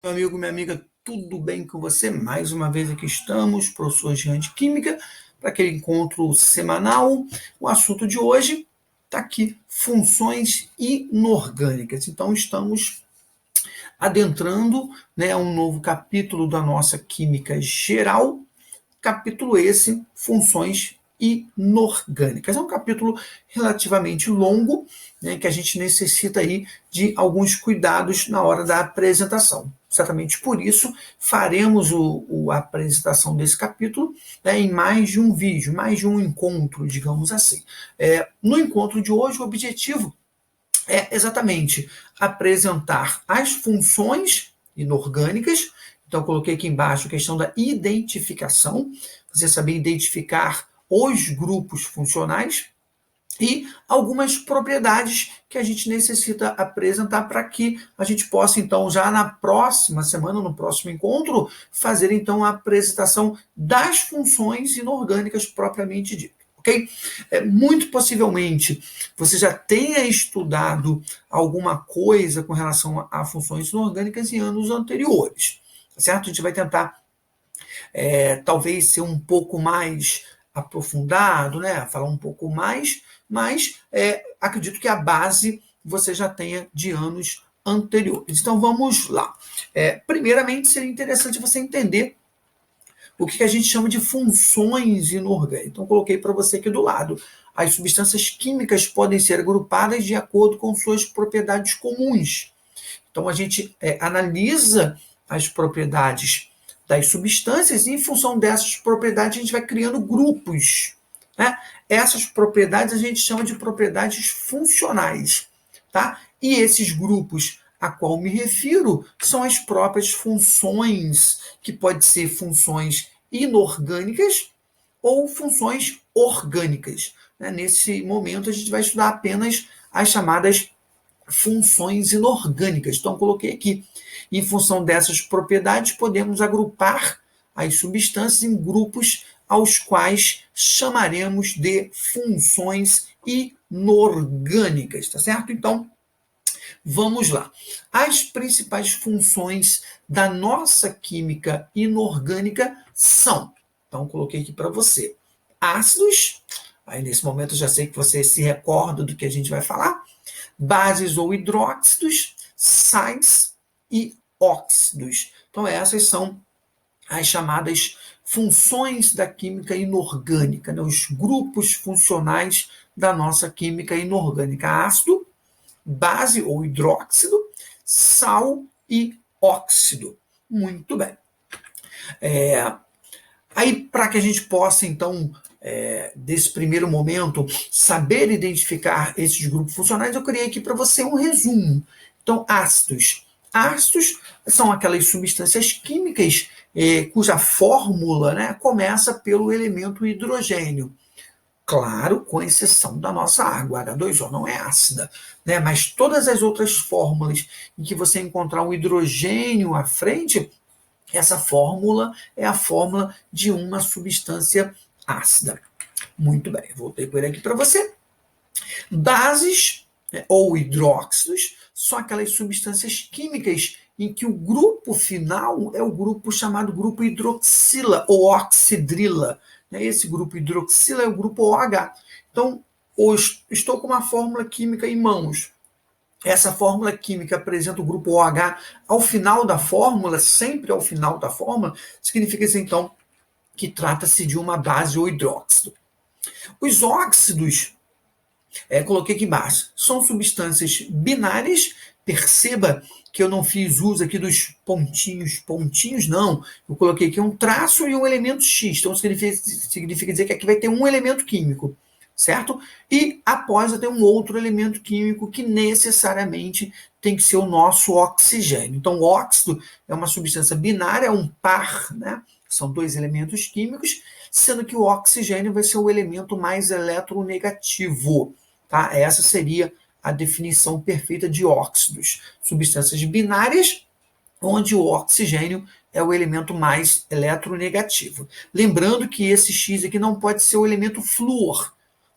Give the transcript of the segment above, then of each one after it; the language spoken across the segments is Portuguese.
Meu amigo, minha amiga, tudo bem com você? Mais uma vez aqui estamos, professor Jean de Química, para aquele encontro semanal. O assunto de hoje está aqui, funções inorgânicas. Então, estamos adentrando, né, um novo capítulo da nossa Química Geral, capítulo esse, funções inorgânicas. É um capítulo relativamente longo, né, que a gente necessita aí de alguns cuidados na hora da apresentação. Exatamente por isso, faremos a apresentação desse capítulo, né, em mais de um vídeo, mais de um encontro, digamos assim. No encontro de hoje, o objetivo é exatamente apresentar as funções inorgânicas. Então, eu coloquei aqui embaixo a questão da identificação, você saber identificar os grupos funcionais e algumas propriedades que a gente necessita apresentar para que a gente possa, então, já na próxima semana, no próximo encontro, fazer, então, a apresentação das funções inorgânicas propriamente dito. Ok? Muito possivelmente você já tenha estudado alguma coisa com relação a funções inorgânicas em anos anteriores, certo? A gente vai tentar, talvez, ser um pouco mais aprofundado, né? Falar um pouco mais, mas acredito que a base você já tenha de anos anteriores. Então vamos lá. Primeiramente, seria interessante você entender o que a gente chama de funções inorgânicas. Então, coloquei para você aqui do lado. As substâncias químicas podem ser agrupadas de acordo com suas propriedades comuns. Então, a gente analisa as propriedades das substâncias e, em função dessas propriedades, a gente vai criando grupos. Né? Essas propriedades a gente chama de propriedades funcionais. Tá? E esses grupos a qual me refiro são as próprias funções, que podem ser funções inorgânicas ou funções orgânicas. Nesse momento, a gente vai estudar apenas as chamadas funções inorgânicas. Então, coloquei aqui. Em função dessas propriedades, podemos agrupar as substâncias em grupos aos quais chamaremos de funções inorgânicas, tá certo? Então, vamos lá. As principais funções da nossa química inorgânica são, então coloquei aqui para você, ácidos, aí nesse momento eu já sei que você se recorda do que a gente vai falar, bases ou hidróxidos, sais e óxidos. Então essas são as chamadas funções da química inorgânica, né? Os grupos funcionais da nossa química inorgânica: ácido, base ou hidróxido, sal e óxido. Muito bem. Aí, para que a gente possa, então, desse primeiro momento, saber identificar esses grupos funcionais, eu criei aqui para você um resumo. Então, ácidos. Ácidos são aquelas substâncias químicas cuja fórmula, né, começa pelo elemento hidrogênio. Claro, com exceção da nossa água, H2O não é ácida, né? Mas todas as outras fórmulas em que você encontrar um hidrogênio à frente, essa fórmula é a fórmula de uma substância ácida. Muito bem, voltei com ele aqui para você. Bases, né, ou hidróxidos são aquelas substâncias químicas em que o grupo final é o grupo chamado grupo hidroxila ou oxidrila. Esse grupo hidroxila é o grupo OH. Então, estou com uma fórmula química em mãos. Essa fórmula química apresenta o grupo OH ao final da fórmula, sempre ao final da fórmula, significa isso, então, que trata-se de uma base ou hidróxido. Os óxidos, coloquei aqui embaixo, são substâncias binárias. Perceba que eu não fiz uso aqui dos pontinhos não. Eu coloquei aqui um traço e um elemento X. Então, significa dizer que aqui vai ter um elemento químico, certo? E após eu ter um outro elemento químico que necessariamente tem que ser o nosso oxigênio. Então, o óxido é uma substância binária, é um par, né? São dois elementos químicos, sendo que o oxigênio vai ser o elemento mais eletronegativo. Tá? Essa seria a definição perfeita de óxidos. Substâncias binárias, onde o oxigênio é o elemento mais eletronegativo. Lembrando que esse X aqui não pode ser o elemento flúor,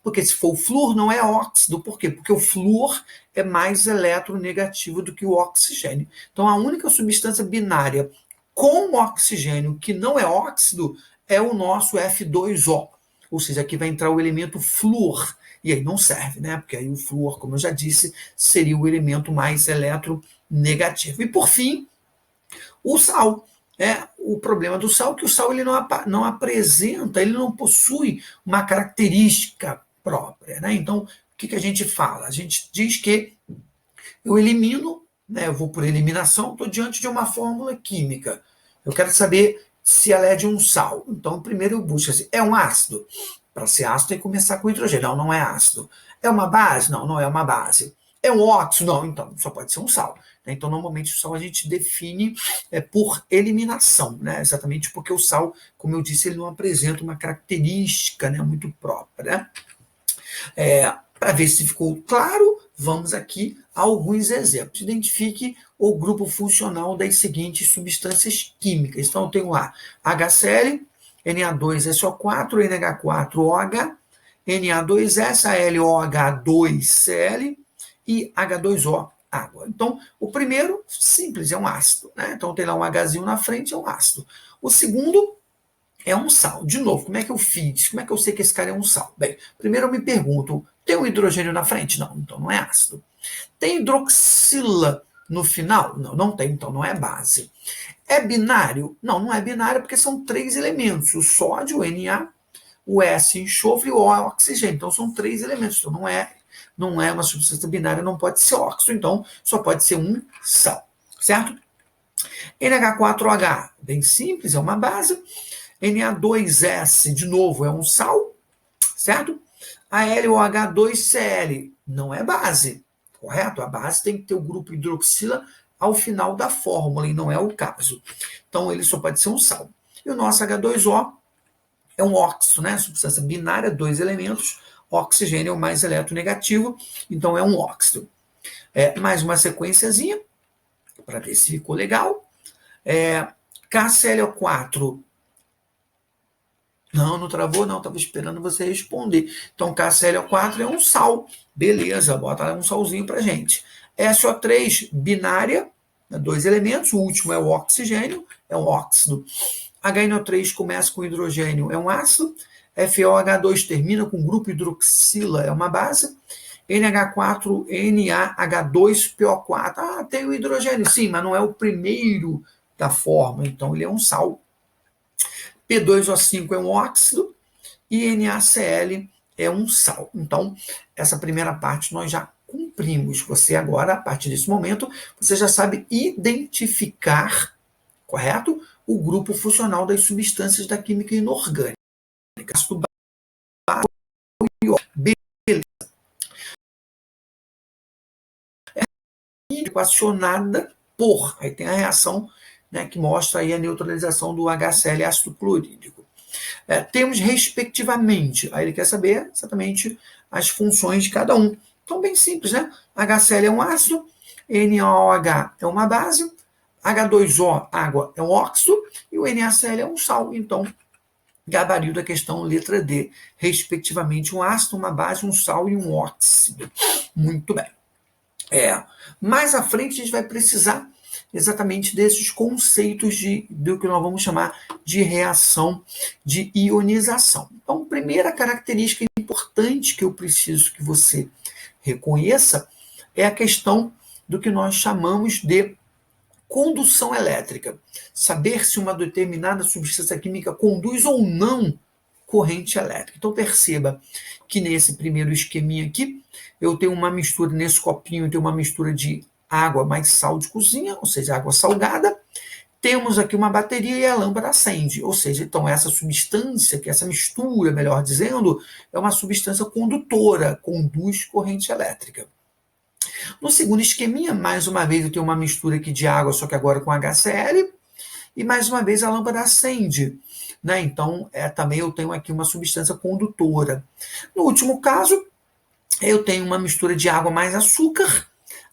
Porque se for o flúor, não é óxido. Por quê? Porque o flúor é mais eletronegativo do que o oxigênio. Então, a única substância binária com oxigênio que não é óxido é o nosso F2O. Ou seja, aqui vai entrar o elemento flúor. E aí não serve, né? Porque aí o flúor, como eu já disse, seria o elemento mais eletronegativo. E por fim, o sal. O problema do sal é que o sal ele não apresenta, ele não possui uma característica própria. Né? Então, o que a gente fala? A gente diz que eu elimino, né, eu vou por eliminação, estou diante de uma fórmula química. Eu quero saber se ela é de um sal. Então, primeiro eu busco assim, é um ácido? Para ser ácido tem que começar com hidrogênio. Não, não é ácido. É uma base? Não, não é uma base. É um óxido? Não, então só pode ser um sal. Então, normalmente, o sal a gente define por eliminação, né? Exatamente porque o sal, como eu disse, ele não apresenta uma característica, né, muito própria. Para ver se ficou claro, vamos aqui a alguns exemplos. Identifique o grupo funcional das seguintes substâncias químicas. Então, eu tenho lá HCl, Na2SO4, NH4OH, Na2S, AlOH2Cl e H2O, água. Então, o primeiro, simples, é um ácido. Né? Então, tem lá um Hzinho na frente, é um ácido. O segundo é um sal. De novo, como é que eu fiz? Como é que eu sei que esse cara é um sal? Bem, primeiro eu me pergunto, tem um hidrogênio na frente? Não, então não é ácido. Tem hidroxila no final? Não, não tem, então não é base. É binário? Não, não é binário porque são 3 elementos, o sódio, o Na, o S, enxofre e o O, oxigênio. Então são 3 elementos, então não é uma substância binária, não pode ser óxido, então só pode ser um sal, certo? NH4OH, bem simples, é uma base. Na2S, de novo, é um sal, certo? AlOH2Cl não é base, correto? A base tem que ter o grupo hidroxila ao final da fórmula, e não é o caso. Então, ele só pode ser um sal. E o nosso H2O é um óxido, né? Substância binária, 2 elementos, oxigênio é o mais eletronegativo, então é um óxido. Mais uma sequenciazinha, para ver se ficou legal. KClO4. Não travou, não. Estava esperando você responder. Então, KClO4 é um sal. Beleza, bota lá um salzinho para gente. SO3, binária, 2 elementos. O último é o oxigênio, é um óxido. HNO3 começa com hidrogênio, é um ácido. FOH2 termina com grupo hidroxila, é uma base. NH4, NaH2PO4. Tem o hidrogênio, sim, mas não é o primeiro da forma, então ele é um sal. P2O5 é um óxido e NaCl é um sal. Então, essa primeira parte nós já cumprimos. Você agora, a partir desse momento, você já sabe identificar, correto? O grupo funcional das substâncias da química inorgânica. Beleza. É equacionada por. Aí tem a reação, né, que mostra aí a neutralização do HCl ácido clorídrico. Temos respectivamente, aí ele quer saber exatamente as funções de cada um. Então, bem simples, né? HCl é um ácido, NaOH é uma base, H2O, água, é um óxido, e o NaCl é um sal. Então, gabarito da questão, letra D, respectivamente, um ácido, uma base, um sal e um óxido. Muito bem. Mais à frente, a gente vai precisar exatamente desses conceitos do que nós vamos chamar de reação de ionização. Então, primeira característica importante que eu preciso que você reconheça é a questão do que nós chamamos de condução elétrica. Saber se uma determinada substância química conduz ou não corrente elétrica. Então, perceba que nesse primeiro esqueminha aqui, eu tenho uma mistura, nesse copinho, eu tenho uma mistura de água mais sal de cozinha, ou seja, água salgada. Temos aqui uma bateria e a lâmpada acende, ou seja, então essa substância, que essa mistura, melhor dizendo, é uma substância condutora, conduz corrente elétrica. No segundo esqueminha, mais uma vez eu tenho uma mistura aqui de água, só que agora com HCl, e mais uma vez a lâmpada acende. Né? Então, também eu tenho aqui uma substância condutora. No último caso, eu tenho uma mistura de água mais açúcar.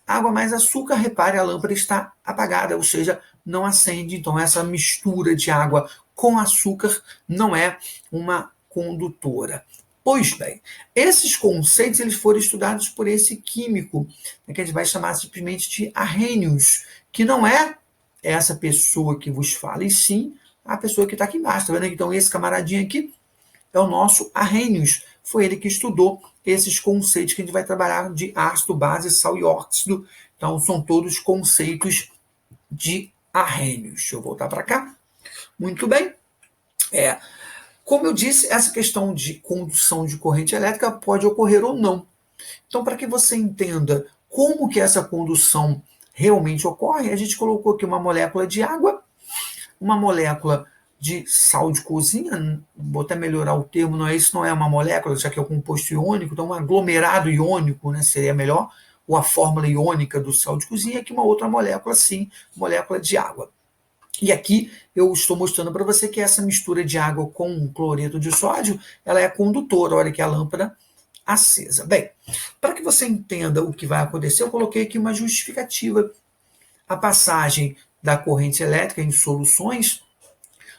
Água mais açúcar, repare, a lâmpada está apagada, ou seja, não acende. Então, essa mistura de água com açúcar não é uma condutora. Pois bem, esses conceitos eles foram estudados por esse químico, que a gente vai chamar simplesmente de Arrhenius, que não é essa pessoa que vos fala, e sim a pessoa que está aqui embaixo. Tá vendo? Então, esse camaradinho aqui é o nosso Arrhenius. Foi ele que estudou esses conceitos que a gente vai trabalhar de ácido, base, sal e óxido. Então, são todos conceitos de Arrhenius. Deixa eu voltar para cá. Muito bem. Como eu disse, essa questão de condução de corrente elétrica pode ocorrer ou não. Então, para que você entenda como que essa condução realmente ocorre, a gente colocou aqui uma molécula de água, uma molécula de sal de cozinha, vou até melhorar o termo, isso não é uma molécula, já que é um composto iônico, então um aglomerado iônico, né, seria melhor, ou a fórmula iônica do sal de cozinha, aqui uma outra molécula, sim, molécula de água. E aqui eu estou mostrando para você que essa mistura de água com cloreto de sódio, ela é condutora, olha aqui a lâmpada acesa. Bem, para que você entenda o que vai acontecer, eu coloquei aqui uma justificativa. A passagem da corrente elétrica em soluções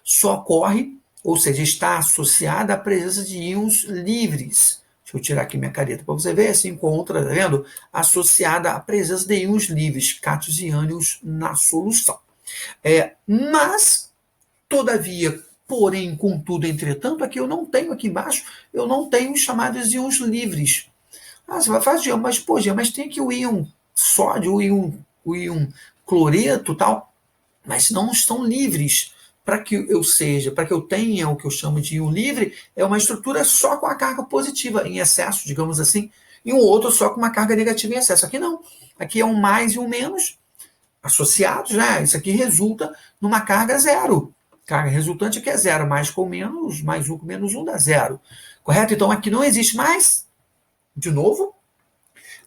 só ocorre, ou seja, está associada à presença de íons livres. Deixa eu tirar aqui minha caneta para você ver, se encontra, tá vendo? Associada à presença de íons livres, cátions e ânions na solução. Mas, todavia, porém, contudo, entretanto, aqui eu não tenho, aqui embaixo, eu não tenho os chamados íons livres. Você vai fazer, mas tem aqui o íon sódio, o íon cloreto e tal, mas não estão livres. Para que eu tenha o que eu chamo de íon livre, é uma estrutura só com a carga positiva em excesso, digamos assim, e um outro só com uma carga negativa em excesso. Aqui não. Aqui é um mais e um menos associados, né? Isso aqui resulta numa carga zero. Carga resultante aqui é zero, mais com menos, mais um com menos um dá zero. Correto? Então aqui não existe mais, de novo,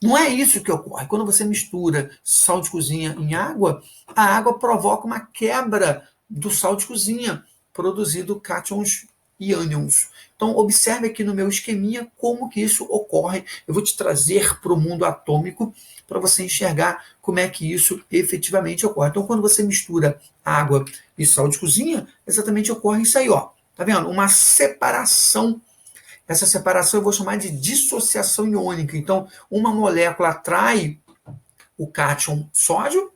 não é isso que ocorre. Quando você mistura sal de cozinha em água, a água provoca uma quebra do sal de cozinha, produzido cátions e ânions. Então, observe aqui no meu esqueminha como que isso ocorre. Eu vou te trazer para o mundo atômico para você enxergar como é que isso efetivamente ocorre. Então, quando você mistura água e sal de cozinha, exatamente ocorre isso aí, ó. Tá vendo? Uma separação. Essa separação eu vou chamar de dissociação iônica. Então, uma molécula atrai o cátion sódio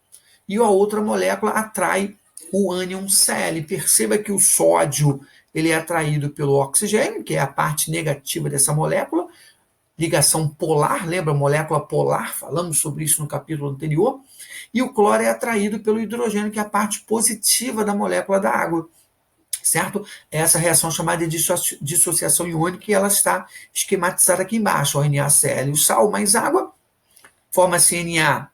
e a outra molécula atrai o ânion Cl. Perceba que o sódio ele é atraído pelo oxigênio, que é a parte negativa dessa molécula, ligação polar, lembra? Molécula polar, falamos sobre isso no capítulo anterior, e o cloro é atraído pelo hidrogênio, que é a parte positiva da molécula da água. Certo? Essa reação chamada de dissociação iônica, e ela está esquematizada aqui embaixo. O NaCl, o sal mais água, forma-se Na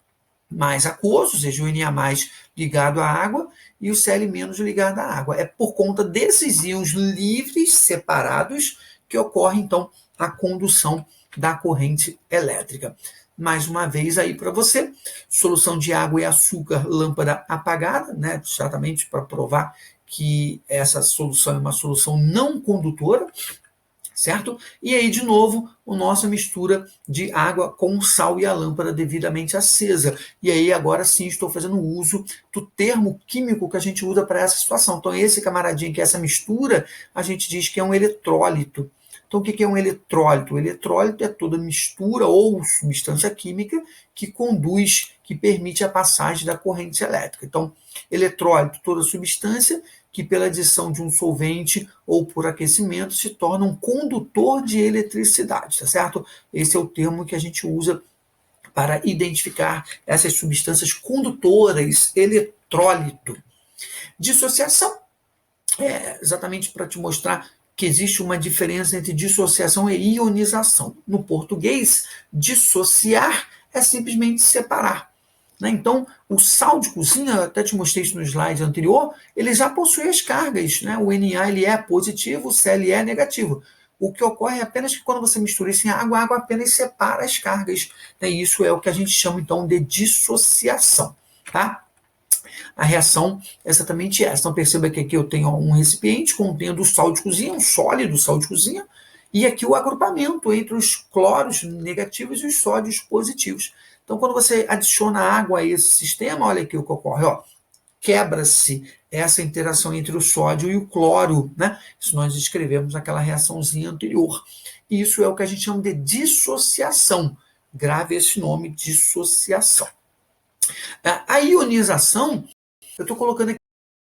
mais aquoso, ou seja, o Na mais ligado à água, e o Cl menos ligado à água. É por conta desses íons livres, separados, que ocorre, então, a condução da corrente elétrica. Mais uma vez aí para você, solução de água e açúcar, lâmpada apagada, né? Exatamente para provar que essa solução é uma solução não condutora, certo? E aí, de novo, a nossa mistura de água com sal e a lâmpada devidamente acesa. E aí, agora sim, estou fazendo uso do termo químico que a gente usa para essa situação. Então, esse camaradinho que é essa mistura, a gente diz que é um eletrólito. Então, o que é um eletrólito? O eletrólito é toda mistura ou substância química que conduz, que permite a passagem da corrente elétrica. Então, eletrólito, toda substância que pela adição de um solvente ou por aquecimento se torna um condutor de eletricidade, tá certo? Esse é o termo que a gente usa para identificar essas substâncias condutoras, eletrólito. Dissociação é exatamente para te mostrar que existe uma diferença entre dissociação e ionização. No português, dissociar é simplesmente separar. Então, o sal de cozinha, eu até te mostrei isso no slide anterior, ele já possui as cargas. Né? O Na ele é positivo, o Cl é negativo. O que ocorre é apenas que quando você mistura isso em água, a água apenas separa as cargas. E isso é o que a gente chama, então, de dissociação. Tá? A reação é exatamente essa. Então, perceba que aqui eu tenho um recipiente contendo o sal de cozinha, um sólido sal de cozinha, e aqui o agrupamento entre os cloros negativos e os sódios positivos. Então, quando você adiciona água a esse sistema, olha aqui o que ocorre. Ó. quebra-se essa interação entre o sódio e o cloro, né? Isso nós descrevemos naquela reaçãozinha anterior. Isso é o que a gente chama de dissociação. Grave esse nome, dissociação. A ionização, eu estou colocando aqui,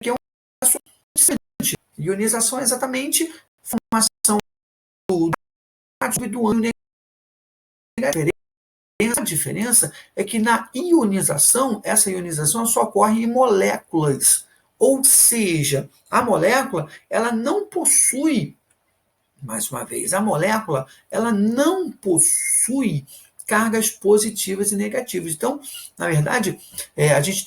é um processo interessante. Ionização é exatamente a formação do átomo e do ânion negativo. A diferença é que na ionização, essa ionização só ocorre em moléculas. Ou seja, a molécula ela não possui, mais uma vez, a molécula ela não possui cargas positivas e negativas. Então, na verdade, a gente